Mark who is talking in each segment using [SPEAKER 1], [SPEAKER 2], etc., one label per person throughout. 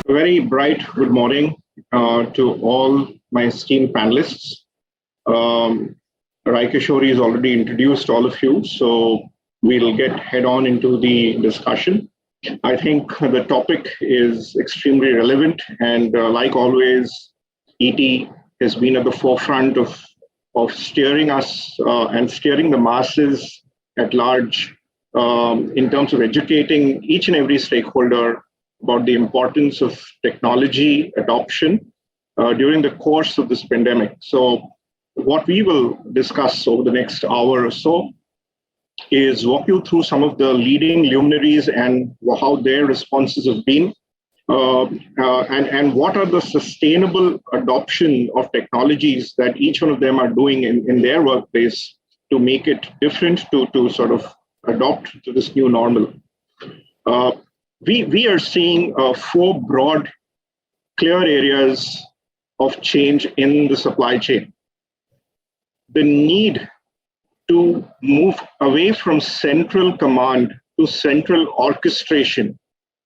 [SPEAKER 1] A very bright good morning to all my esteemed panelists. Raikishori has already introduced all of you, so we'll get head on into the discussion. I think the topic is extremely relevant, and like always, ET has been at the forefront of steering us and steering the masses at large in terms of educating each and every stakeholder about the importance of technology adoption during the course of this pandemic. So what we will discuss over the next hour or so is walk you through some of the leading luminaries and how their responses have been, and what are the sustainable adoption of technologies that each one of them are doing in their workplace to make it different, to sort of adopt to this new normal. We are seeing four broad, clear areas of change in the supply chain. The need to move away from central command to central orchestration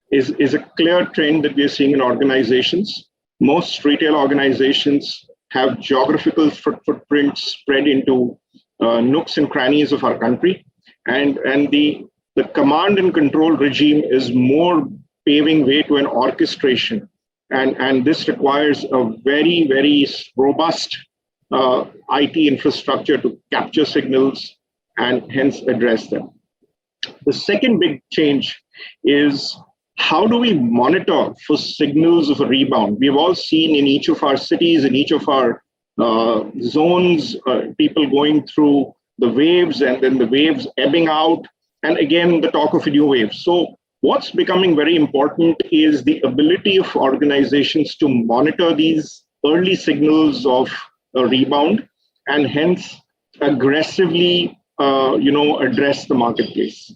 [SPEAKER 1] is a clear trend that we are seeing in organizations. Most retail organizations have geographical footprints spread into nooks and crannies of our country, and the command and control regime is more paving way to an orchestration. And this requires a very, very robust IT infrastructure to capture signals and hence address them. The second big change is how do we monitor for signals of a rebound? We've all seen in each of our cities, in each of our zones, people going through the waves and then the waves ebbing out, and again, the talk of a new wave. So what's becoming very important is the ability of organizations to monitor these early signals of a rebound and hence aggressively address the marketplace.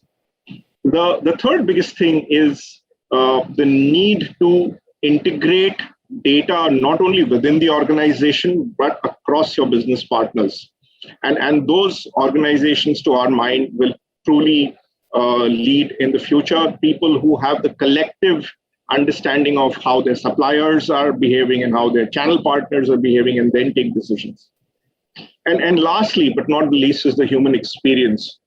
[SPEAKER 1] The third biggest thing is the need to integrate data not only within the organization but across your business partners. And those organizations, to our mind, will truly lead in the future. People who have the collective understanding of how their suppliers are behaving and how their channel partners are behaving, and then take decisions. And lastly, but not the least, is the human experience.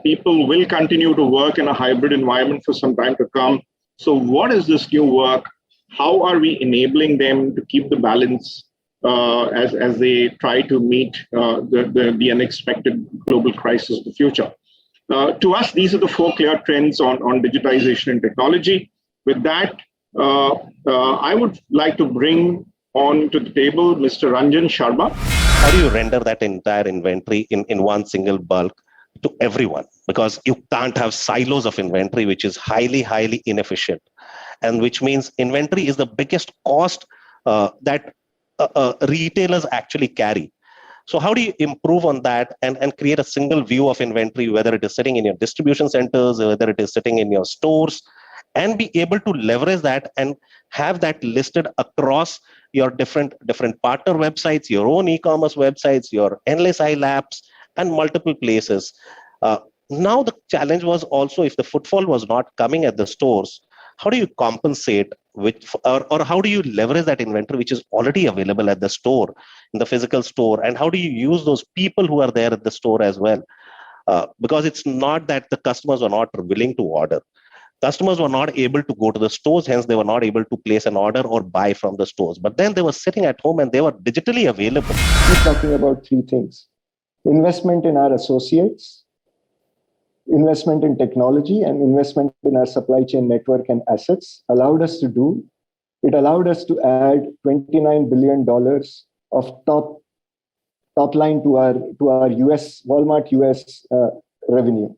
[SPEAKER 1] People will continue to work in a hybrid environment for some time to come. So what is this new work? How are we enabling them to keep the balance as they try to meet the unexpected global crisis of the future? To us, these are the four clear trends on digitization and technology. With that, I would like to bring on to the table Mr. Ranjan Sharma.
[SPEAKER 2] How do you render that entire inventory in one single bulk to everyone? Because you can't have silos of inventory, which is highly, highly inefficient. And which means inventory is the biggest cost that retailers actually carry. So how do you improve on that and create a single view of inventory, whether it is sitting in your distribution centers, whether it is sitting in your stores, and be able to leverage that and have that listed across your different partner websites, your own e-commerce websites, your endless aisle apps, and multiple places. Now the challenge was also, if the footfall was not coming at the stores, how do you compensate or how do you leverage that inventory which is already available at the store, in the physical store, and how do you use those people who are there at the store as well? Because it's not that the customers are not willing to order. Customers were not able to go to the stores, hence they were not able to place an order or buy from the stores. But then they were sitting at home and they were digitally available.
[SPEAKER 3] We're talking about three things: investment in our associates, investment in technology, and investment in our supply chain network and assets. It allowed us to add $29 billion of top line to our US Walmart US revenue,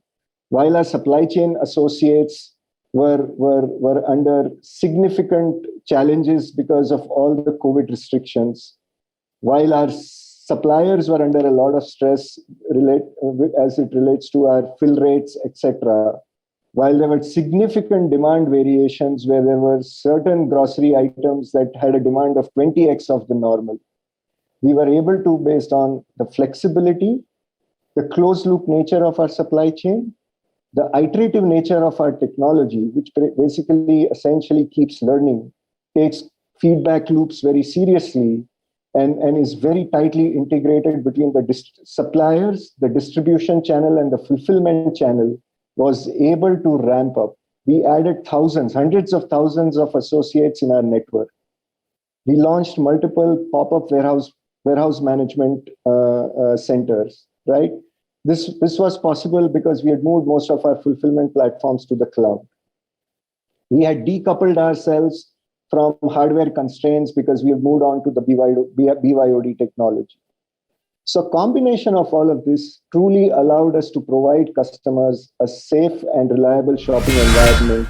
[SPEAKER 3] while our supply chain associates were under significant challenges because of all the COVID restrictions, while our suppliers were under a lot of stress as it relates to our fill rates, etc. While there were significant demand variations where there were certain grocery items that had a demand of 20x of the normal, we were able to, based on the flexibility, the closed loop nature of our supply chain, the iterative nature of our technology, which basically essentially keeps learning, takes feedback loops very seriously and is very tightly integrated between the suppliers, the distribution channel, and the fulfillment channel, was able to ramp up. We added thousands, hundreds of thousands of associates in our network. We launched multiple pop-up warehouse management centers, right? This was possible because we had moved most of our fulfillment platforms to the cloud. We had decoupled ourselves from hardware constraints because we have moved on to the BYOD technology. So combination of all of this truly allowed us to provide customers a safe and reliable shopping environment.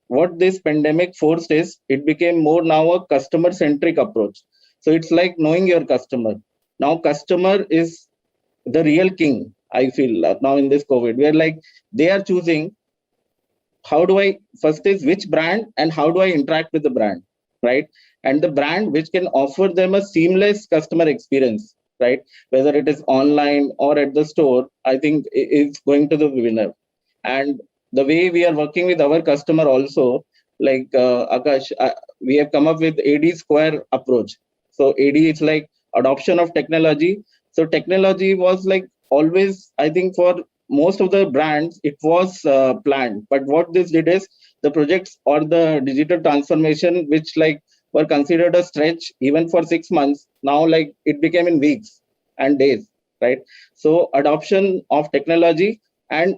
[SPEAKER 4] What this pandemic forced is it became more now a customer-centric approach. So it's like knowing your customer. Now customer is the real king, I feel, now in this COVID. We're like, they are choosing first is which brand and how do I interact with the brand, right? And the brand which can offer them a seamless customer experience, right? Whether it is online or at the store, I think is going to the winner. And the way we are working with our customer also, like Akash, we have come up with AD square approach. So AD is like adoption of technology. So technology was like always, I think for most of the brands, it was planned. But what this did is the projects or the digital transformation, which like were considered a stretch even for 6 months, now like it became in weeks and days, right? So adoption of technology and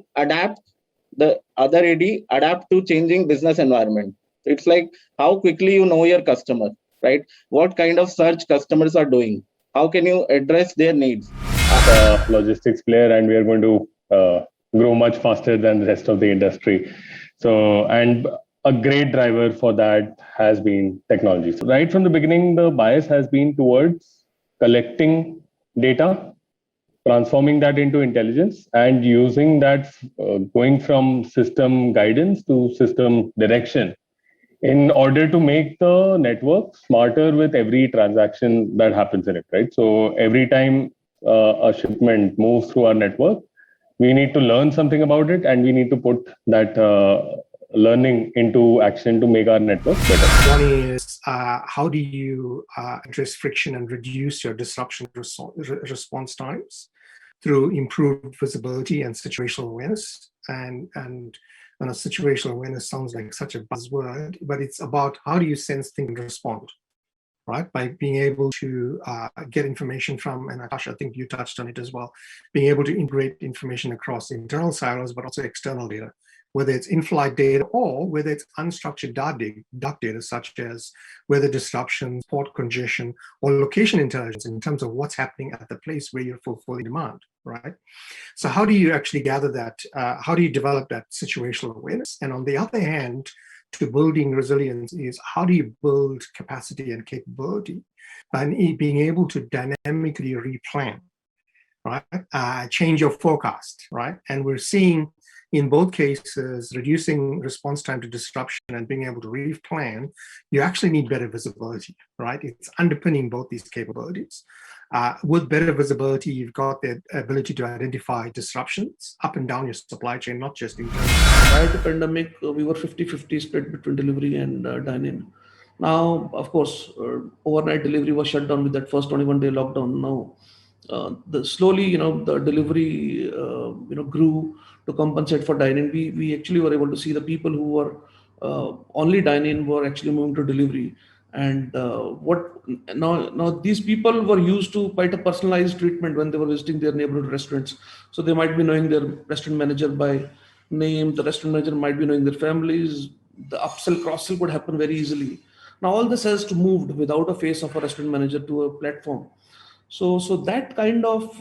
[SPEAKER 4] the other AD adapt to changing business environment. It's like how quickly you know your customer, right? What kind of search customers are doing? How can you address their needs?
[SPEAKER 5] Logistics player, and we are going to grow much faster than the rest of the industry. So, and a great driver for that has been technology. So right from the beginning, the bias has been towards collecting data, transforming that into intelligence, and using that, going from system guidance to system direction in order to make the network smarter with every transaction that happens in it, right? So every time a shipment moves through our network, we need to learn something about it, and we need to put that learning into action to make our network better.
[SPEAKER 6] One is how do you address friction and reduce your disruption response times through improved visibility and situational awareness. And situational awareness sounds like such a buzzword, but it's about how do you sense, think, and respond, right? By being able to get information from, and Akash, I think you touched on it as well, being able to integrate information across internal silos, but also external data, whether it's in-flight data or whether it's unstructured dark data, such as weather disruptions, port congestion, or location intelligence in terms of what's happening at the place where you're fulfilling demand, right? So how do you actually gather that? How do you develop that situational awareness? And on the other hand, to building resilience is how do you build capacity and capability by being able to dynamically replan, right? Change your forecast, right? And we're seeing in both cases, reducing response time to disruption and being able to replan, you actually need better visibility, right? It's underpinning both these capabilities. With better visibility, you've got the ability to identify disruptions up and down your supply chain, not just internally.
[SPEAKER 7] Prior to pandemic, we were 50-50 split between delivery and dine-in. Now, of course, overnight delivery was shut down with that first 21-day lockdown. Now, slowly, the delivery, grew to compensate for dine-in. We actually were able to see the people who were only dine-in were actually moving to delivery. And now these people were used to quite a personalized treatment when they were visiting their neighborhood restaurants. So they might be knowing their restaurant manager by name. The restaurant manager might be knowing their families. The upsell, cross-sell could happen very easily. Now all this has to move without a face of a restaurant manager to a platform. So that kind of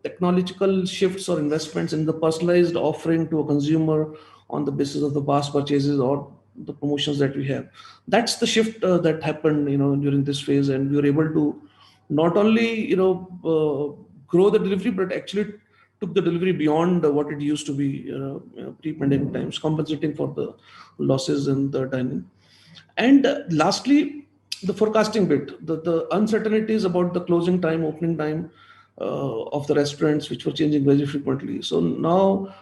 [SPEAKER 7] technological shifts or investments in the personalized offering to a consumer on the basis of the past purchases or the promotions that we have, that's the shift that happened, during this phase, and we were able to not only grow the delivery, but actually took the delivery beyond what it used to be pre-pandemic times, compensating for the losses in the dining. And lastly, the forecasting bit, the uncertainties about the closing time, opening time of the restaurants, which were changing very frequently. So now